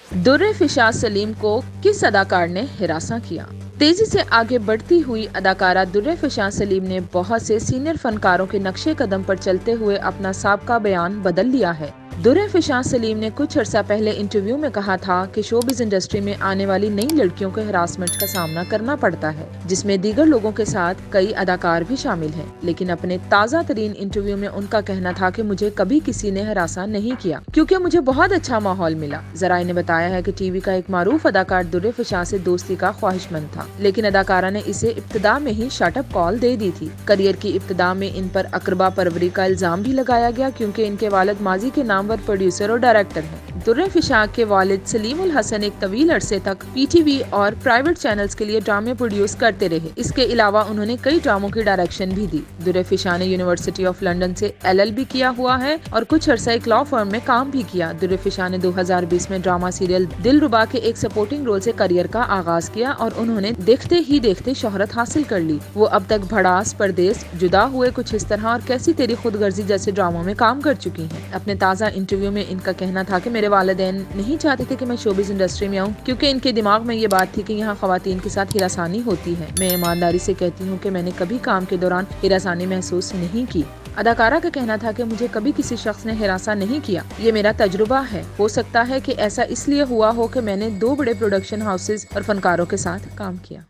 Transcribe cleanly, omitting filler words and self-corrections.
दुर्र फिशाज सलीम को किस अदाकार ने हिरासा किया? तेजी से आगे बढ़ती हुई अदाकारा दुर्र फिशाज सलीम ने बहुत से सीनियर फनकारों के नक्शे कदम पर चलते हुए अपना साबका बयान बदल लिया है। दुर्र फिशाज सलीम ने कुछ अर्सा पहले इंटरव्यू में कहा था कि शोबिज इंडस्ट्री में आने वाली नई लड़कियों को हरासमेंट का सामना करना पड़ता है, जिसमें दीगर लोगों के साथ कई अदाकार भी शामिल हैं। लेकिन अपने ताज़ा तरीन इंटरव्यू में उनका कहना था कि मुझे कभी किसी ने हरासा नहीं किया क्योंकि मुझे बहुत अच्छा माहौल मिला। जराए ने बताया है कि टीवी का एक मारूफ अदाकार दुर्र फिशाज से दोस्ती का ख्वाहिशमंद था, लेकिन अदाकारा ने इसे इब्तिदा में ही शटअप कॉल दे दी थी। करियर की इब्तिदा में इन पर अकरबा परवरी का इल्जाम भी लगाया गया क्योंकि इनके वालिद माजी के नामवर प्रोड्यूसर और डायरेक्टर हैं। दुर्र फिशाज के वालिद सलीम उल हसन एक तवील अरसे तक पीटीवी और प्राइवेट चैनल्स के लिए ड्रामे प्रोड्यूस करते रहे। इसके अलावा उन्होंने कई ड्रामों की डायरेक्शन भी दी। दुर्र फिशाज ने यूनिवर्सिटी ऑफ लंदन से LLB किया हुआ है और कुछ अरसा एक लॉ फर्म में काम भी किया। दुर्र फिशाज ने 2020 में ड्रामा सीरियल दिलरुबा के एक सपोर्टिंग रोल से करियर का आगाज किया और उन्होंने देखते ही देखते शोहरत हासिल कर ली। वो अब तक भड़ास, परदेस, जुदा हुए, कुछ इस तरह और कैसी तेरी खुदगर्जी जैसे ड्रामों में काम कर चुकी हैं। अपने ताज़ा इंटरव्यू में इनका कहना था कि मेरे वालिदैन नहीं चाहते थे कि मैं शोबिज इंडस्ट्री में आऊं क्योंकि इनके दिमाग में ये बात थी कि यहाँ खवातीन के साथ हिरासानी होती है। मैं ईमानदारी से कहती हूँ कि मैंने कभी काम के दौरान हिरासानी महसूस नहीं की। अदाकारा का कहना था कि मुझे कभी किसी शख्स ने हिरासा नहीं किया, ये मेरा तजुर्बा है। हो सकता है कि ऐसा इसलिए हुआ हो कि मैंने 2 बड़े प्रोडक्शन हाउसेज और फनकारों के साथ काम किया।